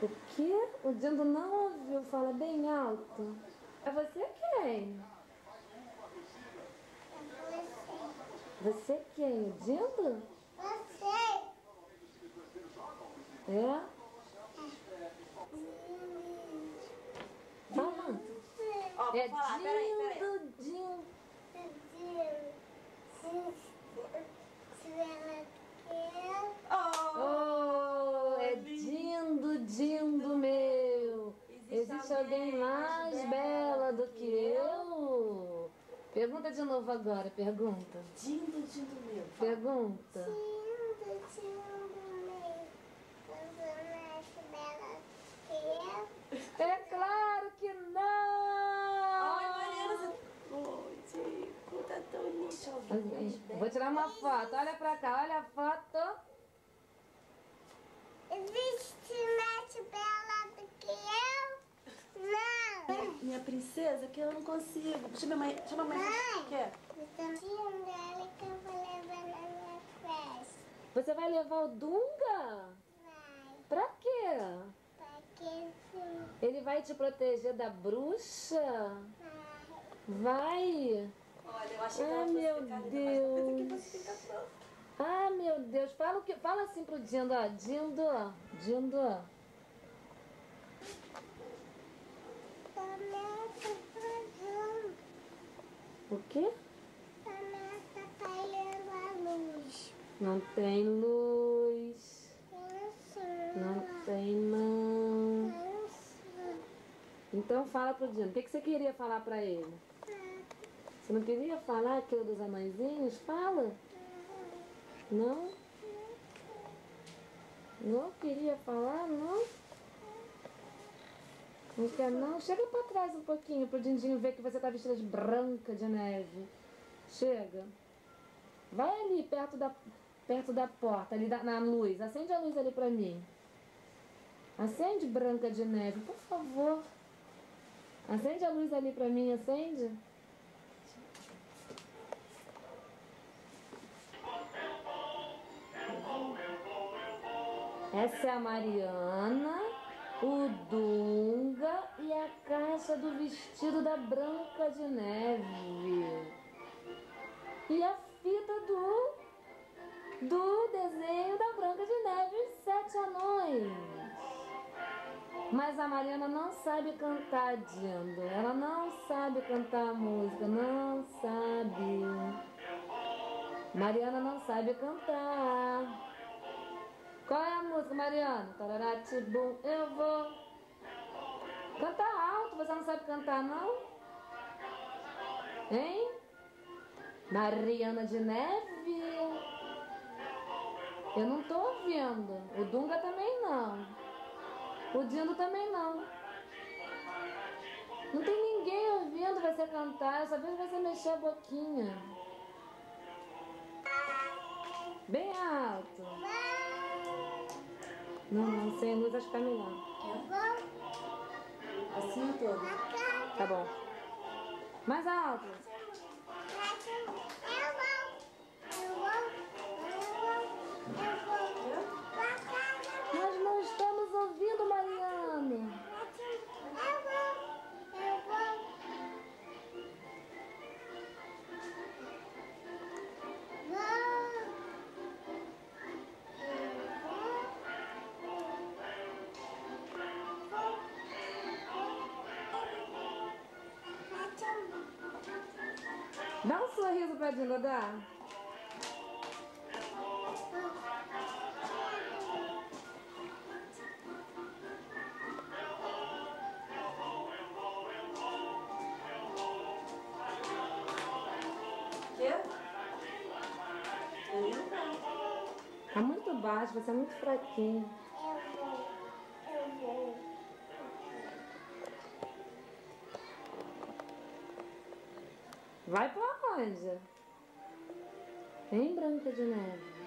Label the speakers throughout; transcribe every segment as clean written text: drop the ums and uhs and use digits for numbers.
Speaker 1: O quê? O Dindo não ouviu, fala bem alto. É você quem? Você quem? O Dindo?
Speaker 2: Você.
Speaker 1: É? Fala.
Speaker 3: Ó,
Speaker 1: É
Speaker 3: vou falar, peraí.
Speaker 1: Dindo.
Speaker 2: Se ela quer.
Speaker 1: Oh, é Dindo meu. Existe alguém mais bela do que eu? Pergunta de novo agora, pergunta.
Speaker 3: Dindo meu.
Speaker 1: Pergunta.
Speaker 2: Dindo meu. Você é mais bela que eu?
Speaker 1: É claro que não!
Speaker 3: Ai, Mariana, oi, Dico, tá tão lindo.
Speaker 1: Vou tirar uma foto, olha pra cá, olha a foto.
Speaker 2: Existe mais bela do que eu? Não!
Speaker 3: Minha princesa, que eu não consigo. Chama a mãe.
Speaker 2: Mãe!
Speaker 3: Quer?
Speaker 2: Tinha dela que eu vou levar na minha festa.
Speaker 1: Você vai levar o Dunga?
Speaker 2: Vai,
Speaker 1: Pra quê?
Speaker 2: pra que sim?
Speaker 1: Ele vai te proteger da bruxa?
Speaker 2: Vai.
Speaker 1: Vai?
Speaker 3: Olha, eu achei que
Speaker 1: Ai,
Speaker 3: ela fosse
Speaker 1: meu
Speaker 3: ficar linda, mas eu pensei que
Speaker 1: Deus.
Speaker 3: fosse ficar pronta.
Speaker 1: Ai, meu Deus. Fala assim pro Dindo, ó. Dindo.
Speaker 2: Começa fazendo.
Speaker 1: O quê?
Speaker 2: Começa atrapalhando a luz.
Speaker 1: Não tem luz.
Speaker 2: Isso.
Speaker 1: Não tem não.
Speaker 2: Isso.
Speaker 1: Então fala pro Dindo. O que você queria falar pra ele? Você não queria falar aquilo dos anõezinhos? Fala. Não? Não queria falar, não? Não quer não? Chega pra trás um pouquinho pro Dindinho ver que você tá vestida de branca de neve. Chega. Vai ali perto da porta, ali na luz. Acende a luz ali pra mim. Acende, Branca de Neve, por favor. Acende a luz ali pra mim, acende. Essa é a Mariana, o Dunga e a caixa do vestido da Branca de Neve. E a fita do desenho da Branca de Neve e os 7 anões. Mas a Mariana não sabe cantar, Dindo. Ela não sabe cantar a música, não sabe. Mariana não sabe cantar. Qual é a música, Mariana? Tararatibum, eu vou. Canta alto, você não sabe cantar, não? Hein? Mariana de Neve? Eu não tô ouvindo. O Dunga também não. O Dindo também não. Não tem ninguém ouvindo você cantar. Eu só vejo você mexer a boquinha. Bem alto. Não, sem luz acho que tá melhor.
Speaker 2: Eu vou.
Speaker 3: Assim todo.
Speaker 1: Tá bom. Mais alto. Nós não estamos ouvindo, Mariana. Dá um sorriso pra Dinda, dá.
Speaker 3: Quê?
Speaker 1: Tá muito baixo, você é muito fraquinho.
Speaker 2: Eu vou.
Speaker 1: Vai pra onde? Hein, Branca de Neve?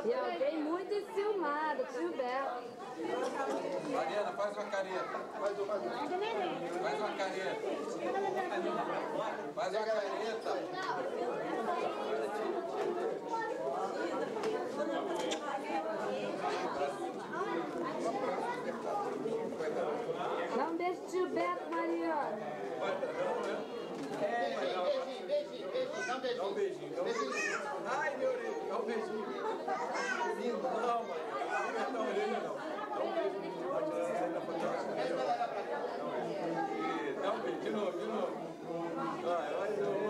Speaker 1: E alguém muito enciumado, tio Beto.
Speaker 4: Mariana, faz uma careta. Faz uma careta. Faz uma careta.
Speaker 1: Dá um beijo, tio Beto, Mariana.
Speaker 4: Dá um beijinho. Ai, meu Deus, dá um beijinho. Lindo, não, mãe. Não, não, dá um beijo, de novo. Vai, mais um.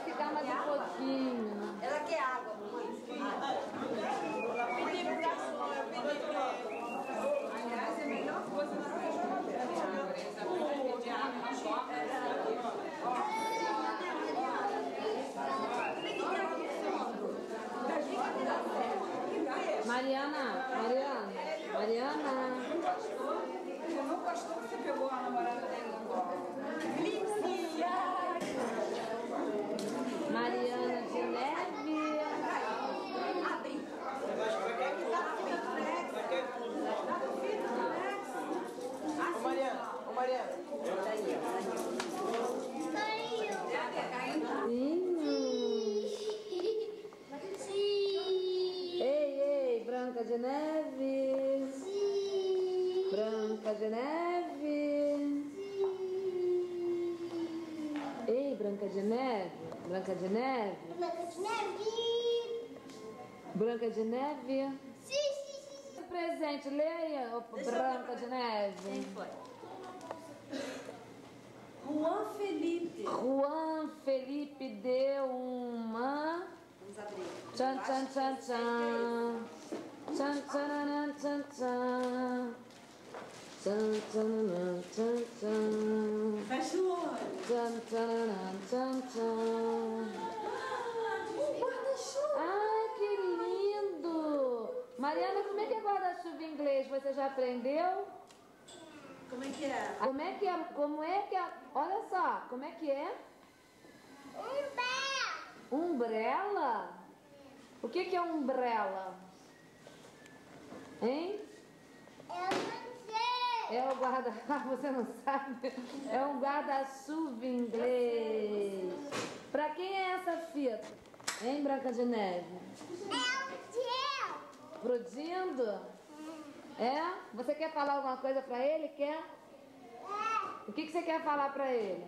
Speaker 1: ficar mais um pouquinho.
Speaker 3: Ela quer água, mamãe.
Speaker 5: Pedi pro garçom, eu pedi pra ele. Aliás, é a melhor coisa na
Speaker 1: Mariana.
Speaker 5: Você não gostou que você pegou a namorada dele no colo?
Speaker 1: Mariana de Neve.
Speaker 4: Ô Mariana.
Speaker 1: Ei, Branca de Neve. Branca de Neve. Ei, Branca de Neve. Branca de Neve. Branca de Neve. Presente, leia, Branca de Neve.
Speaker 3: Quem foi? Juan Felipe.
Speaker 1: Juan Felipe deu uma.
Speaker 3: Vamos abrir.
Speaker 1: Tchan, tchan, tchan, tchan. Tchan, tchan, tchan, tchan. Tchan, tchan, tchan, tchan.
Speaker 3: Fecha o olho.
Speaker 1: Tchan, tchan, tchan, tchan.
Speaker 3: Guarda-chuva.
Speaker 1: Ai, que lindo! Mariana, como é que é guarda-chuva em inglês? Você já aprendeu?
Speaker 3: Como é que é?
Speaker 1: Como é que é? Olha só, como é que é? Umbrella? O que é umbrella? Hein? É o guarda... Você não sabe? É um guarda-chuva em inglês. Pra quem é essa fita? Hein, Branca de Neve? Pro Dindo? É? Você quer falar alguma coisa pra ele? Quer? O que você quer falar pra ele?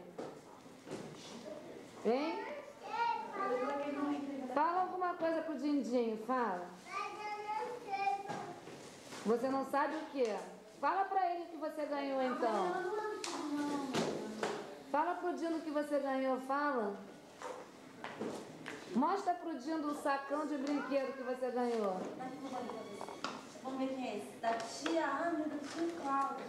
Speaker 1: Hein? Fala alguma coisa pro Dindinho, fala. Você não sabe o que? Fala pra ele que você ganhou então. Fala pro Dindo que você ganhou, fala. Mostra pro Dindo o sacão de brinquedo que você ganhou.
Speaker 3: Vamos ver quem é esse. Da tia Ana do tio Cláudio.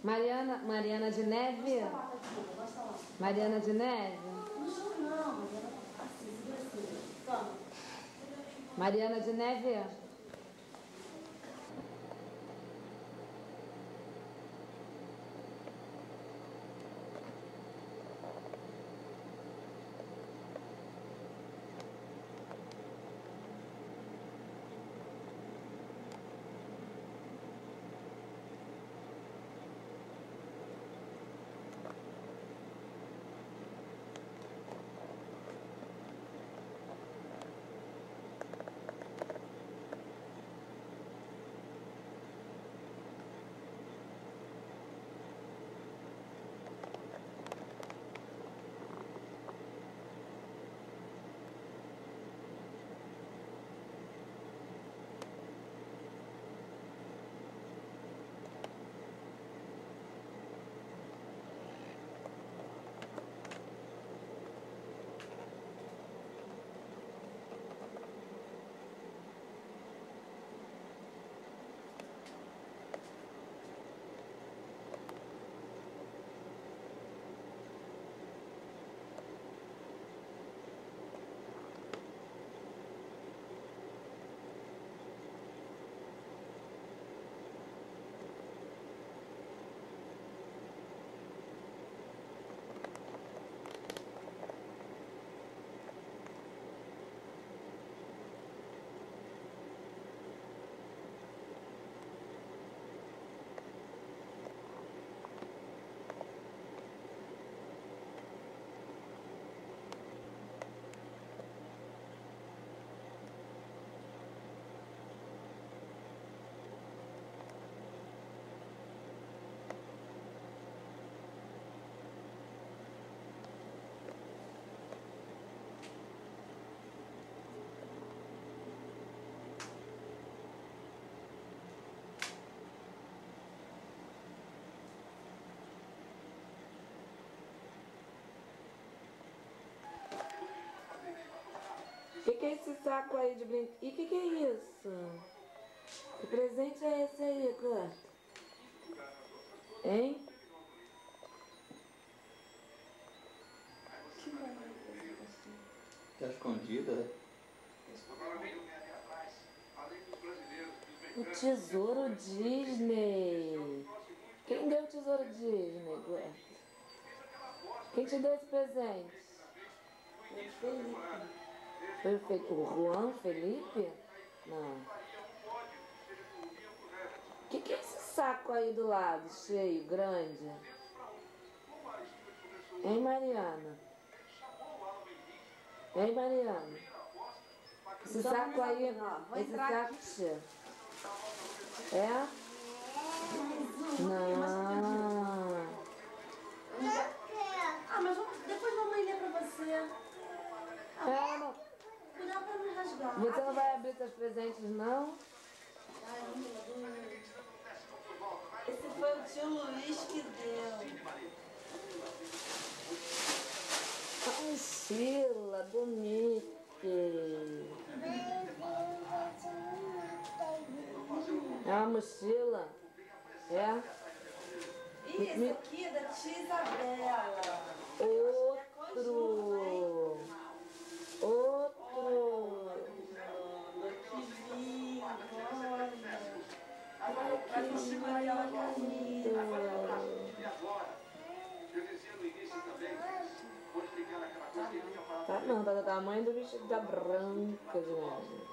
Speaker 1: Mariana de Neve? Mariana de Neve?
Speaker 3: Não, assim, segura assim. Toma.
Speaker 1: Mariana de Neve? Que é esse saco aí de brinquedo? E que é isso? Que presente é esse aí, Cleto? Hein?
Speaker 6: Tá escondida?
Speaker 1: O tesouro Disney. Quem deu o tesouro Disney, Cleto? Quem te deu esse presente? Foi o Juan Felipe? Não. Que é esse saco aí do lado, cheio, grande? Hein, Mariana? Hein, Mariana? Esse saco aí, esse saco cheio. É? Não.
Speaker 3: Ah, mas depois mamãe lê pra você.
Speaker 1: É, não.
Speaker 3: Cuidado pra não rasgar.
Speaker 1: Você não vai abrir seus presentes, não?
Speaker 3: Esse foi o tio Luiz que deu.
Speaker 1: A mochila do Mickey. É uma mochila? É?
Speaker 3: E esse aqui é da tia Isabela.
Speaker 1: Outro.
Speaker 3: Que lindo, olha. Vai no cima daquela camisa.
Speaker 1: Tá não, tá do tamanho do vestido da Branca de Neve.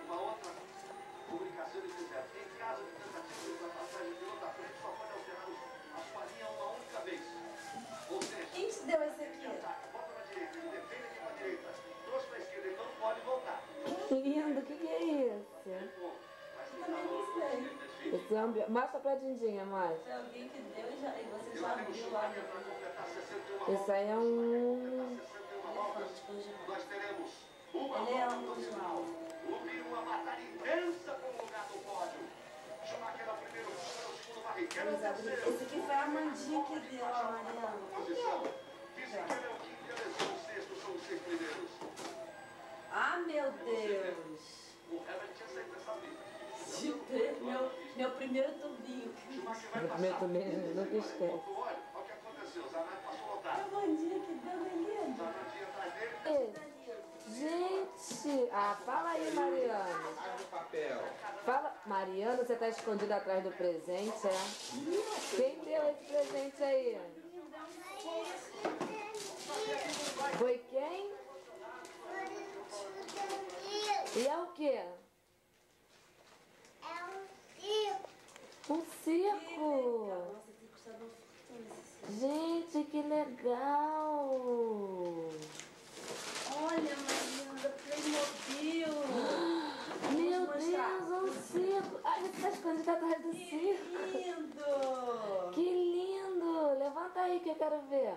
Speaker 4: Uma outra publicação ele fizer. Em caso de tentativa de ultrapassagem de outra frente, só pode alterar a sua linha uma única vez. Ou seja,
Speaker 3: Quem te deu esse aqui?
Speaker 4: volta na direita, ele defende aqui pra direita. Trouxe pra esquerda, ele não pode voltar.
Speaker 1: Que lindo, o que é isso?
Speaker 3: Eu também não sei.
Speaker 1: Esse é um... Mostra pra Dindinha, mais.
Speaker 3: Foi alguém que deu e você já abriu lá no
Speaker 1: Esse aí é um...
Speaker 4: Nós teremos
Speaker 3: Ele é um original.
Speaker 4: uma batalha intensa com o lugar do pódio. Schumacher é o primeiro, o segundo Barrichello é o terceiro.
Speaker 3: Esse aqui foi a Amandinha que deu, a Mariana.
Speaker 4: Posição. Fisichella é o quinto e a lesão o sexto, são os 6 primeiros.
Speaker 3: Ah, meu Deus.
Speaker 4: O Hamilton tinha saído dessa
Speaker 3: De meu primeiro tubinho.
Speaker 4: Schumacher vai
Speaker 1: No
Speaker 4: passar.
Speaker 1: primeiro mês, nunca esquece.
Speaker 4: Olha o que aconteceu. Zanardi passou
Speaker 3: A
Speaker 4: lotado.
Speaker 3: Amandinha que deu, é lindo.
Speaker 4: Zanardi atrás dele.
Speaker 1: Gente! Ah, fala aí, Mariana.
Speaker 6: Cadê o papel?
Speaker 1: Fala, Mariana, você tá escondida atrás do presente, é? Quem deu esse presente aí? Foi quem? E é o quê? Um circo!
Speaker 3: Nossa, tem custado um fortuna esse.
Speaker 1: Gente, que legal!
Speaker 3: Olha, Mariana, da Playmobil.
Speaker 1: Meu
Speaker 3: mostrar.
Speaker 1: Deus, um circo! Ai, você tá escondida atrás do
Speaker 3: Que
Speaker 1: circo!
Speaker 3: lindo.
Speaker 1: Que lindo! Levanta aí que eu quero ver.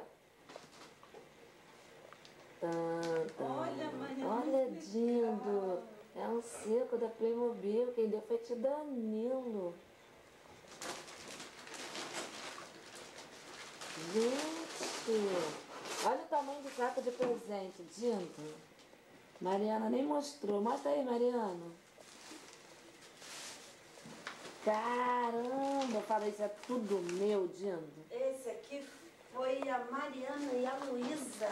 Speaker 3: Olha, Mariana.
Speaker 1: Olha,
Speaker 3: que
Speaker 1: lindo!
Speaker 3: legal.
Speaker 1: É um circo da Playmobil. Quem deu foi tio Danilo. Gente! Olha o tamanho do saco de presente, Dindo. Mariana nem mostrou. Mostra aí, Mariana. Caramba! Fala, isso é tudo meu, Dindo.
Speaker 3: Esse aqui foi a Mariana e a Luísa.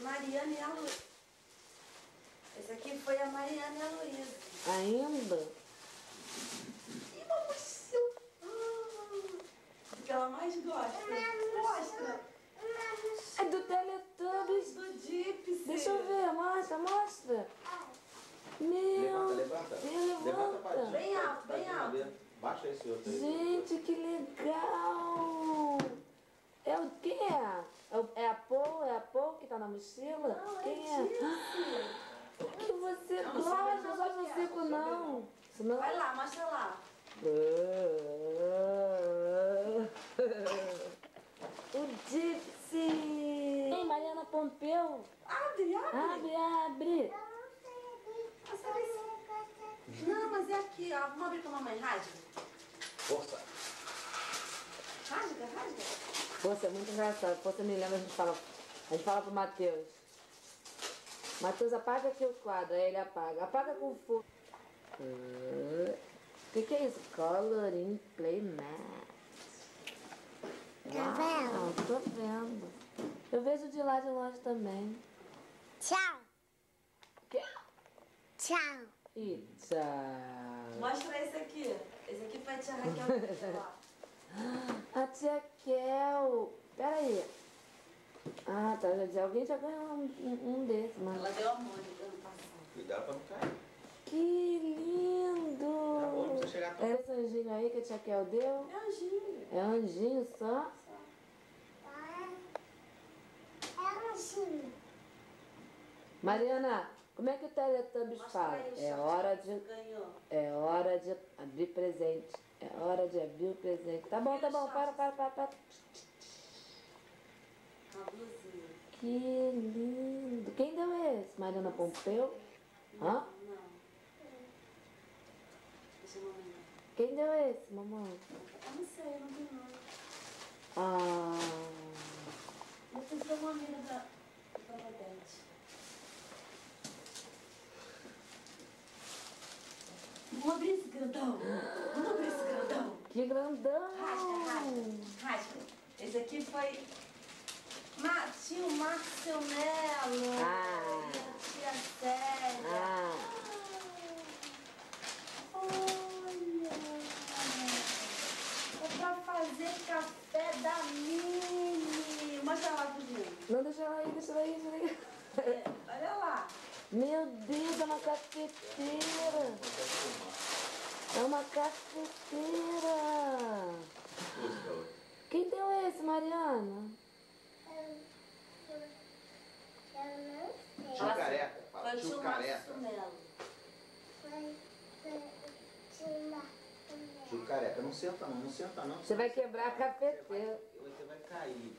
Speaker 3: Mariana e a Luísa. Esse aqui foi a Mariana e a Luísa.
Speaker 1: Ainda?
Speaker 3: E uma mochila. O que ela mais gosta. Mostra.
Speaker 1: É do Teletubbies.
Speaker 3: Do Gypsy.
Speaker 1: Deixa eu ver, mostra, mostra. Meu
Speaker 6: Levanta.
Speaker 1: Deus,
Speaker 6: Levanta pra
Speaker 1: levanta.
Speaker 3: Bem alto, bem alto.
Speaker 6: Baixa esse outro aí.
Speaker 1: Gente, que legal. É o quem é? É a Paul? É a Paul que tá na mochila?
Speaker 3: Não,
Speaker 1: Quem
Speaker 3: é
Speaker 1: é?
Speaker 3: Gypsy.
Speaker 1: O que você
Speaker 3: Não,
Speaker 1: gosta?
Speaker 3: não
Speaker 1: Não gosta do circo, não. Senão...
Speaker 3: Vai lá, mostra lá.
Speaker 1: O Gypsy. Ei, Mariana Pompeu.
Speaker 3: Abre, abre.
Speaker 1: Abre, abre.
Speaker 3: Não, mas é aqui, ó. Vamos abrir com a mamãe. Rasga.
Speaker 6: Força.
Speaker 3: Rasga, rasga.
Speaker 1: Força, é muito engraçado. Força me lembra, a gente fala pro Matheus. Matheus, apaga aqui o quadro. Aí ele apaga. Apaga com fogo. O que é isso? Coloring Play Mat.
Speaker 2: Tá vendo?
Speaker 1: Tô vendo. Eu vejo de lá de longe também.
Speaker 2: Tchau.
Speaker 1: Que...
Speaker 2: Tchau.
Speaker 1: E tchau.
Speaker 3: Mostra esse aqui. Esse aqui foi a tia Raquel que fez lá.
Speaker 1: A tia Kel. Pera aí. Ah, tá. Alguém já ganhou um desses, mas...
Speaker 3: Ela deu a Mônica ano passado.
Speaker 6: Cuidado pra não cair.
Speaker 1: Que lindo!
Speaker 6: Tá bom, não precisa chegar tão...
Speaker 1: É esse anjinho aí que a tia Kel deu?
Speaker 3: É anjinho.
Speaker 1: É anjinho só?
Speaker 2: É assim.
Speaker 1: Mariana, como é que o Teletubbies fala? É hora de abrir presente. É hora de abrir o presente. Tá bom, para.
Speaker 3: Uma blusinha.
Speaker 1: Que lindo. Quem deu esse? Mariana Pompeu? Hã?
Speaker 3: Não. Deixa eu ver.
Speaker 1: Quem deu esse, mamãe?
Speaker 3: Eu não sei, não vi não.
Speaker 1: Ah,
Speaker 3: Eu fiz pra uma amiga da Bangladesh. Vamos abrir esse grandão. Vamos abrir esse grandão.
Speaker 1: que grandão.
Speaker 3: Rasga. Esse aqui foi tio Márcio Melo.
Speaker 1: Ah.
Speaker 3: E a tia Célia.
Speaker 1: Ah,
Speaker 3: Olha. É pra fazer café da Mini. Mostra lá pro Gil.
Speaker 1: não, deixa ela aí.
Speaker 3: Olha lá.
Speaker 1: Meu Deus, é uma cafeteira. É uma cafeteira. Quem deu esse, Mariana?
Speaker 6: Tio Careca. Fala,
Speaker 3: Foi o
Speaker 6: tio
Speaker 3: tio
Speaker 6: Careca.
Speaker 3: Márcio Melo.
Speaker 6: Tio Careca. Não senta não.
Speaker 1: Você vai quebrar a cafeteira.
Speaker 6: Você vai cair.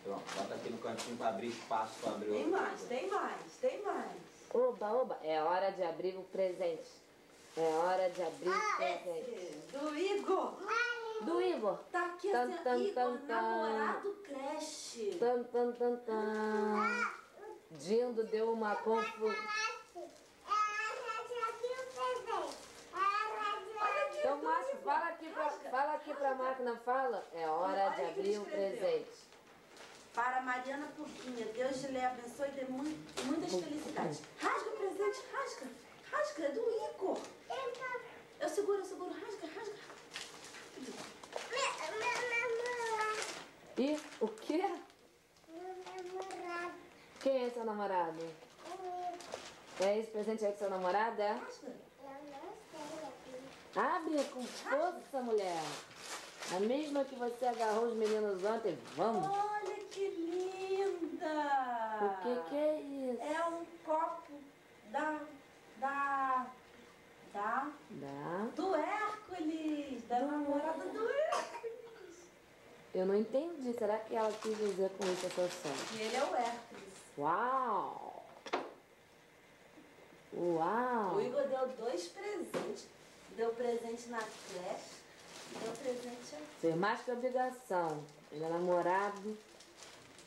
Speaker 6: Pronto, bota aqui no cantinho pra abrir espaço pra abrir
Speaker 3: Tem
Speaker 6: outro.
Speaker 3: mais, tem mais, tem mais.
Speaker 1: Oba. É hora de abrir o presente. É hora de abrir o presente.
Speaker 3: Esse do Igor.
Speaker 1: Do Igor.
Speaker 3: Tá aqui
Speaker 1: Tan,
Speaker 3: assim,
Speaker 1: tan,
Speaker 3: Igor,
Speaker 1: tan, tan.
Speaker 3: namorado creche.
Speaker 1: Tan. Dindo deu uma confusão. Então, Márcio, fala aqui pra máquina, fala. É hora de
Speaker 3: Olha o que ele
Speaker 1: abrir o
Speaker 3: escreveu.
Speaker 1: presente.
Speaker 3: Para Mariana Puguinha, Deus lhe abençoe e dê muitas felicidades. Rasga o presente, rasga. Rasga, é do Igor. Eu seguro, rasga.
Speaker 1: E o quê? Quem é seu namorado? É esse presente aí que seu namorado é?
Speaker 3: Rasga.
Speaker 1: Abre com força, mulher. A mesma que você agarrou os meninos ontem. Vamos.
Speaker 3: Olha que linda.
Speaker 1: O que é isso?
Speaker 3: É um copo do Hércules, da namorada do Hércules.
Speaker 1: Eu não entendi. Será que ela quis dizer com isso a sua sorte?
Speaker 3: E ele é o Hércules.
Speaker 1: Uau!
Speaker 3: O Igor deu 2 presentes. Deu presente na creche e deu presente aqui.
Speaker 1: Fez mais que obrigação. Ele é namorado.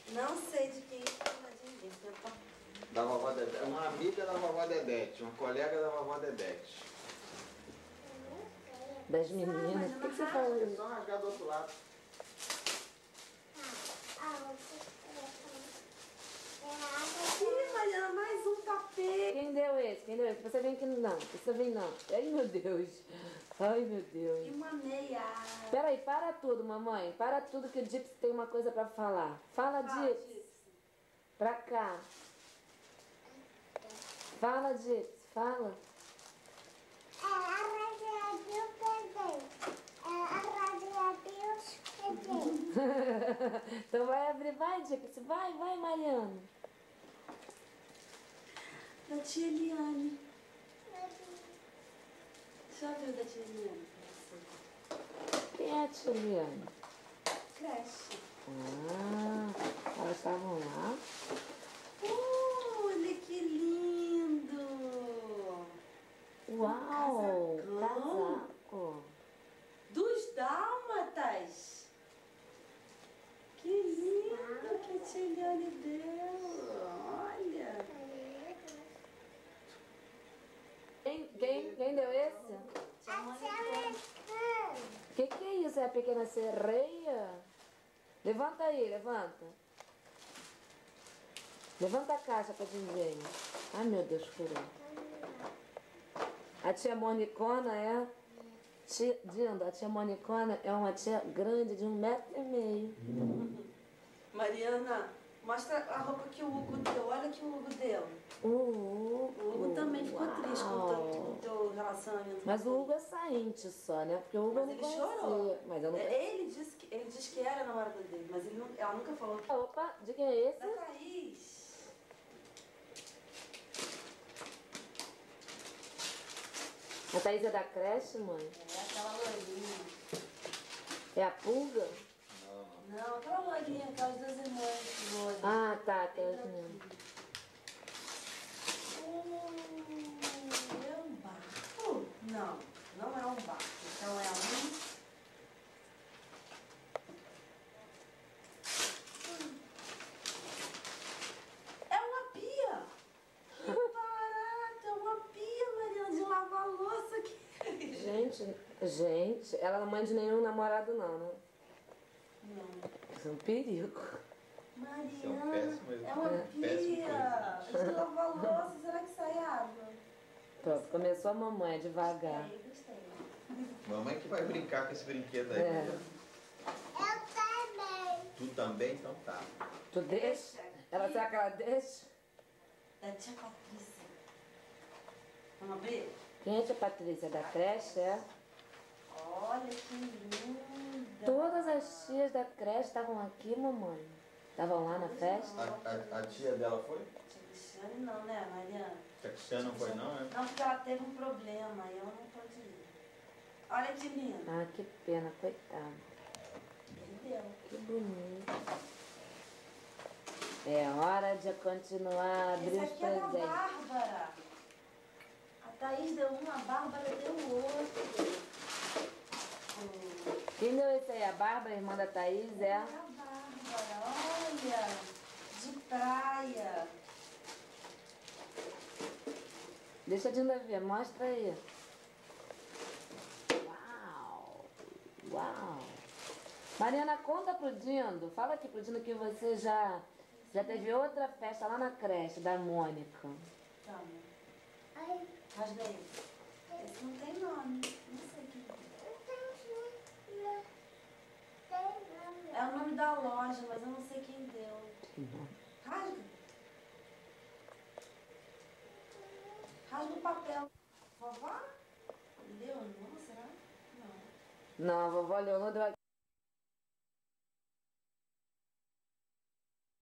Speaker 3: Não sei de quem é de ninguém.
Speaker 6: Da vovó Dedete. Uma amiga da vovó Dedete. Uma colega da vovó Dedete.
Speaker 1: Das meninas. O que você falou?
Speaker 6: É só rasgar do outro lado.
Speaker 3: Ih, Mariana, mais um tapete.
Speaker 1: Quem deu esse? Você vem aqui não. Você vem não. Ai, meu Deus.
Speaker 3: E uma meia.
Speaker 1: Peraí, para tudo, mamãe. Para tudo que o Gypsy tem uma coisa pra falar. Fala, Gypsy. Pra cá. Fala, Gypsy. Fala. Então vai abrir. Vai, Gypsy. Vai, Mariana.
Speaker 3: Da tia Eliane. Deixa eu ver o da tia Eliane.
Speaker 1: Quem é a tia Liane?
Speaker 3: Creche.
Speaker 1: Elas estavam lá.
Speaker 3: Olha que lindo.
Speaker 1: Uau!
Speaker 3: Casacão.
Speaker 1: Casaco.
Speaker 3: Dos dálmatas. telefone dela. Olha.
Speaker 1: Quem deu esse?
Speaker 3: Tia Mônica.
Speaker 1: Que é isso? É a pequena sereia? Levanta aí, levanta. Levanta a caixa pra desenho. Ai, meu Deus, furou. A tia Monicona é... Dinda, a tia Monicona é uma tia grande de 1,5 m.
Speaker 3: Mariana, mostra a roupa que o Hugo deu. Olha que o Hugo deu.
Speaker 1: O
Speaker 3: Hugo também ficou triste com o teu relacionamento.
Speaker 1: Mas o Hugo é sainte só, né? Porque o Hugo
Speaker 3: Mas
Speaker 1: eu não
Speaker 3: ele
Speaker 1: conhecia.
Speaker 3: chorou.
Speaker 1: Mas eu não...
Speaker 3: Ele disse que era a namorada dele, mas ela nunca falou.
Speaker 1: Opa, de quem é esse?
Speaker 3: Da Thaís.
Speaker 1: A Thaís é da creche, mãe?
Speaker 3: É aquela loirinha.
Speaker 1: É a pulga?
Speaker 3: Não, aquela loirinha, aquelas duas irmãs loiras.
Speaker 1: Ah, tá, aquelas mesmo.
Speaker 3: É um barco? Não, não é um barco. Então é é uma pia! Que barato! É uma pia, Mariana, de lavar louça aqui.
Speaker 1: Gente, ela não é mãe de nenhum namorado não, né?
Speaker 3: Não.
Speaker 1: Isso é um perigo.
Speaker 6: Isso é um
Speaker 3: Mariana,
Speaker 6: péssimo
Speaker 3: é uma
Speaker 6: péssimo
Speaker 3: pia! De lavar louça, será que sai água?
Speaker 1: Pronto, começou a mamãe devagar.
Speaker 3: Gostei.
Speaker 6: Mamãe que vai brincar com esse brinquedo aí.
Speaker 1: É.
Speaker 2: Eu também.
Speaker 6: Tu também? Então tá.
Speaker 1: Tu deixa? Ela será que ela deixa?
Speaker 3: Da tia Patrícia. Vamos abrir?
Speaker 1: Quem é a tia Patrícia? Da creche, é?
Speaker 3: Olha que linda!
Speaker 1: Todas as tias da creche estavam aqui, mamãe. Estavam lá na festa?
Speaker 6: A tia dela foi?
Speaker 3: Tia Cristiane não, né, Mariana?
Speaker 6: A Cristiana não foi não, né?
Speaker 3: Não, porque ela teve um problema e ela não pode ir. Olha que linda.
Speaker 1: Ah, que pena, coitada.
Speaker 3: Entendeu?
Speaker 1: Que bonito. É hora de continuar a abrir
Speaker 3: Esse
Speaker 1: os
Speaker 3: aqui é da
Speaker 1: presentes.
Speaker 3: Bárbara. A Thaís deu um, a Bárbara deu outro.
Speaker 1: Quem deu esse aí? A Bárbara, irmã da Thaís, é?
Speaker 3: A Bárbara, olha, de praia.
Speaker 1: Deixa a Dinda ver, mostra aí. Uau! Uau! Mariana, conta pro Dindo, fala aqui pro Dindo que você já teve outra festa lá na creche da Mônica.
Speaker 3: Toma,
Speaker 2: Ai,
Speaker 3: rasga aí. Esse não tem nome, não sei o que é.
Speaker 2: eu tenho não. Tem nome.
Speaker 3: É o nome da loja, mas eu não sei quem deu. Rasga. Rasga o papel. Vovó? Deu? Não, será? Não.
Speaker 1: Não, a vovó Leonor deu aqui.